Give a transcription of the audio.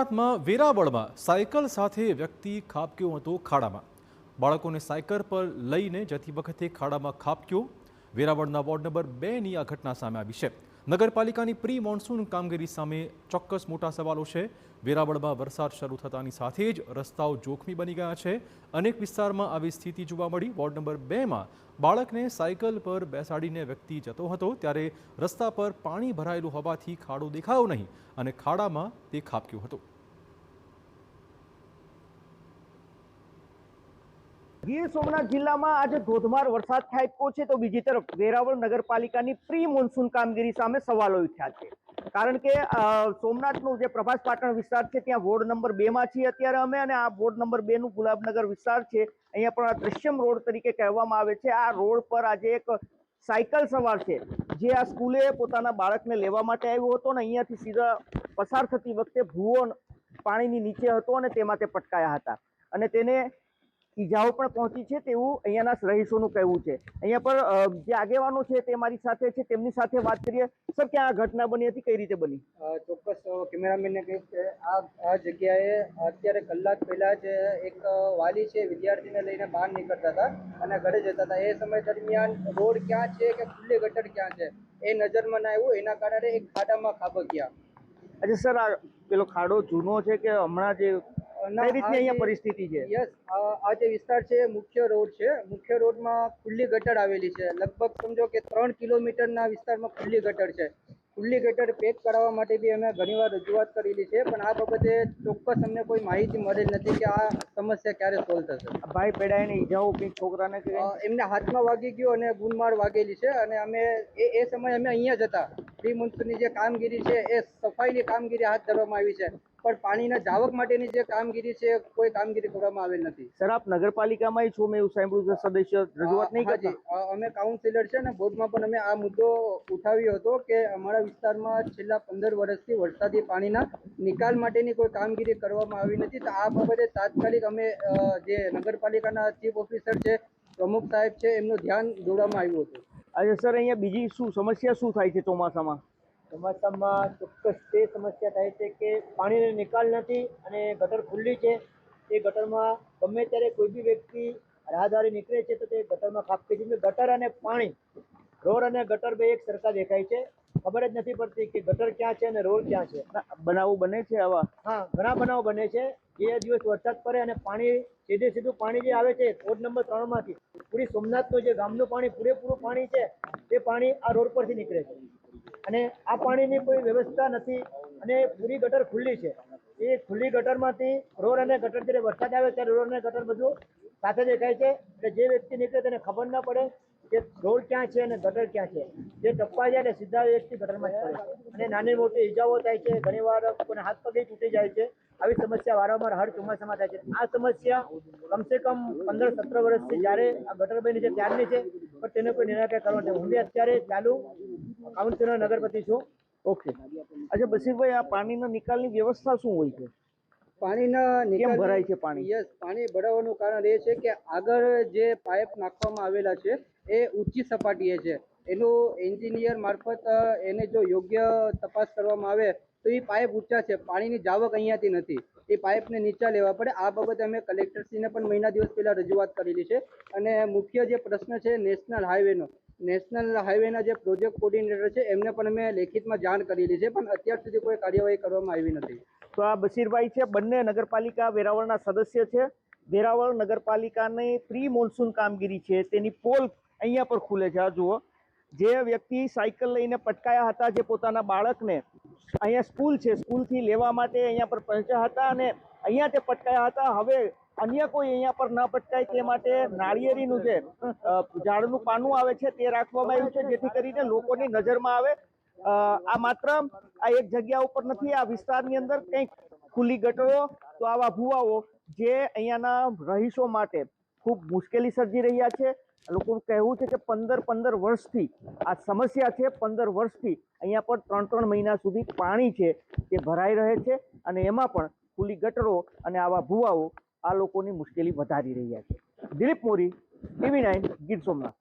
સોમનાથમાં વેરાવળમાં સાયકલ સાથે વ્યક્તિ ખાબક્યો હતો ખાડામાં। બાળકોને સાયકલ પર લઈને જતી વખતે ખાડામાં ખાબક્યો। વેરાવળના વોર્ડ નંબર 2ની આ ઘટના સામે આવી છે। નગરપાલિકાની પ્રી મોન્સૂન કામગીરી સામે ચોક્કસ મોટા સવાલો છે। વેરાવળમાં વરસાદ શરૂ થતાની સાથે જ રસ્તાઓ જોખમી બની ગયા છે। અનેક વિસ્તારમાં આવી સ્થિતિ જોવા મળી। વોર્ડ નંબર 2માં બાળકને સાયકલ પર બેસાડીને વ્યક્તિ જતો હતો ત્યારે રસ્તા પર પાણી ભરાયેલું હોવાથી ખાડો દેખાયો નહીં અને ખાડામાં તે ખાબક્યો હતો। ગીર સોમનાથ જિલ્લામાં આજે ધોધમાર વરસાદ ખાબક્યો છે તો બીજી તરફ વેરાવળ નગરપાલિકાની પ્રી મોન્સૂન કામગીરી સામે સવાલો ઉઠ્યા છે। કારણ કે સોમનાથનો જે પ્રભાસ પાટણ વિસ્તાર છે ત્યાં વોર્ડ નંબર 2માં છીએ અત્યારે અમે, અને આ વોર્ડ નંબર 2નું ગુલાબનગર વિસ્તાર છે। અહીંયા પણ આ દૃશ્યમ રોડ તરીકે કહેવામાં આવે છે। આ રોડ પર આજે એક સાયકલ સવાર છે જે આ સ્કૂલે પોતાના બાળકને લેવા માટે આવ્યો હતો અને અહીંયાથી સીધા પસાર થતી વખતે ભૂવો પાણીની નીચે હતો અને તેમાં તે પટકાયા હતા અને તેને ઈજાઓ પણ પહોંચી છે તેવું અહીંયાના રહીશોનું કહેવું છે। અહીંયા પર જે આગેવાનો છે તે મારી સાથે છે, તેમની સાથે વાત કરીએ। સર, ક્યાં આ ઘટના બની હતી, કઈ રીતે બની? ચોક્કસ કેમેરામેનને કહીશ કે આ જગ્યાએ અત્યારે કલાક પહેલા જ એક વાલી છે વિદ્યાર્થીને લઈને બહાર નીકળતા હતા અને ઘરે જતા હતા। એ સમય દરમિયાન રોડ ક્યાં છે કે ખુલ્લી ગટર ક્યાં છે એ નજરમાં ના આવ્યું, એના કારણે એક ખાડામાં ખાબક્યા। અચ્છા સર, આ પેલો ખાડો જૂનો છે કે હમણાં જે કઈ રીતની અહીંયા પરિસ્થિતિ છે? યસ, આ જે વિસ્તાર છે મુખ્ય રોડ છે। મુખ્ય રોડમાં ખુલ્લી ગટર આવેલી છે। લગભગ સમજો કે 3 કિલોમીટરના વિસ્તારમાં ખુલ્લી ગટર છે। ખુલ્લી ગટર પેક કરાવવા માટે બી અમે ઘણીવાર રજૂઆત કરેલી છે, પણ આ બાબતે ચોક્કસ અમને કોઈ માહિતી મળેલ નથી કે આ સમસ્યા ક્યારે સોલ્વ થશે। ભાઈ પેડાઈને ઈજાઓ કંઈક છોકરાને કે એમને હાથમાં વાગી ગયો અને ગુનમાર વાગેલી છે અને અમે એ સમયે અમે અહીંયા જ હતા। પ્રી મોન્સૂનની જે કામગીરી છે એ સફાઈની કામગીરી હાથ ધરવામાં આવી છે, પણ પાણીના જાવક માટેની જે કામગીરી છે કોઈ કામગીરી કરવામાં આવેલ નથી। સર, આપ નગરપાલિકામાં છો, મેં એવું સાંભળ્યું છે, સદસ્ય રજૂઆત નહીં કરતા? અમે કાઉન્સિલર છે ને બોર્ડમાં પણ અમે આ મુદ્દો ઉઠાવ્યો હતો કે અમારા વિસ્તારમાં છેલ્લા 15 વર્ષથી વરસાદી પાણીના નિકાલ માટેની કોઈ કામગીરી કરવામાં આવી નથી। તો આ બાબતે તાત્કાલિક અમે જે નગરપાલિકાના ચીફ ઓફિસર છે, પ્રમુખ સાહેબ છે, એમનું ધ્યાન દોરવામાં આવ્યું હતું। આજે સર, અહીંયા બીજી શું સમસ્યા શું થાય છે ચોમાસામાં? ચોમાસામાં ચોક્કસ તે સમસ્યા થાય છે કે પાણીનો નિકાલ નથી અને ગટર ખુલ્લી છે। એ ગટરમાં ગમે ત્યારે કોઈ બી વ્યક્તિ રાહદારી નીકળે છે તો તે ગટરમાં ખાબકે છે। ગટર અને પાણી, રોડ અને ગટર બે એક સરખા દેખાય છે, ખબર જ નથી પડતી કે ગટર ક્યાં છે અને રોડ ક્યાં છે। બનાવો બને છે આવા? હા, ઘણા બનાવો બને છે। જે દિવસ વરસાદ પડે અને પાણી સીધું પાણી જે આવે છે વોર્ડ નંબર 3માંથી, પૂરી સોમનાથનું જે ગામનું પાણી પૂરેપૂરું પાણી છે તે પાણી આ રોડ પરથી નીકળે છે અને આ પાણીની કોઈ વ્યવસ્થા નથી અને પૂરી ગટર ખુલ્લી છે। એ ખુલ્લી ગટરમાંથી રોડ અને ગટર જ્યારે વરસાદ આવે ત્યારે રોડ અને ગટર બધું સાથે દેખાય છે, એટલે જે વ્યક્તિ નીકળે તેને ખબર ના પડે કે રોડ ક્યાં છે અને ગટર ક્યાં છે। જે ટપ્પા જાય ને સીધા વ્યક્તિ ગટરમાં જ પડે છે અને નાની મોટી ઈજાઓ થાય છે। ઘણીવાર કોઈને હાથ પગે તૂટી જાય છે। આવી સમસ્યા વારંવાર હર ચોમાસામાં થાય છે। આ સમસ્યા કમસે કમ 15-17 વર્ષથી જ્યારે આ ગટર બની છે ત્યારની છે, પણ તેને કોઈ નિરાકરણ કરવાનું છે। હું બી અત્યારે ચાલુ કાઉન્સિલર નગરપતિ છું। ઓકે, અચ્છા બશીરભાઈ, આ પાણીના નિકાલની વ્યવસ્થા શું હોય છે? પાણીના નિકાલ ભરાય છે પાણી? યસ, પાણી ભરાવાનું કારણ એ છે કે આગળ જે પાઇપ નાખવામાં આવેલા છે એ ઊંચી સપાટીએ છે। એનું એન્જિનિયર મારફત એને જો યોગ્ય તપાસ કરવામાં આવે તો એ પાઇપ ઊંચા છે, પાણીની જાવક અહીંયાથી નથી, એ પાઇપને નીચા લેવા પડે। આ બાબતે અમે કલેક્ટરશ્રીને પણ મહિના દિવસ પહેલા રજૂઆત કરેલી છે અને મુખ્ય જે પ્રશ્ન છે નેશનલ હાઈવેના જે પ્રોજેક્ટ કોર્ડિનેટર છે એમને પણ અમે લેખિતમાં જાણ કરેલી છે, પણ અત્યાર સુધી કોઈ કાર્યવાહી કરવામાં આવી નથી। તો આ બશીરભાઈ છે, બંને નગરપાલિકા વેરાવળના સદસ્ય છે। વેરાવળ નગરપાલિકાની પ્રી મોન્સૂન કામગીરી છે તેની પોલ અહીંયા પર ખુલે છે। આ જુઓ, જે વ્યક્તિ સાયકલ લઈને પટકાયા હતા, જે પોતાના બાળકને અહીંયા સ્કૂલ છે સ્કૂલથી લેવા માટે અહીંયા પર પહોંચ્યા હતા અને અહીંયા તે પટકાયા હતા। હવે અન્ય કોઈ અહીંયા પર ન પટકાય તે માટે નાળિયેરીનું જે ઝાડનું પાનું આવે છે તે રાખવામાં આવ્યું છે, જેથી કરીને લોકોની નજરમાં આવે। આ માત્ર આ એક જગ્યા ઉપર નથી, આ વિસ્તારની અંદર કંઈક ખુલ્લી ગટરો તો આવા ભૂવાઓ જે અહીંયાના રહીશો માટે ખૂબ મુશ્કેલી સર્જી રહ્યા છે। લોકોનું કહેવું છે કે 15 વર્ષથી આ સમસ્યા છે। 15 વર્ષથી અહીંયા પર 3 મહિના સુધી પાણી છે તે ભરાઈ રહે છે અને એમાં પણ ખુલ્લી ગટરો અને આવા ભૂવાઓ આ લોકોની મુશ્કેલી વધારી રહ્યા છે। દિલીપ મોરી, TV9, ગીર સોમનાથ।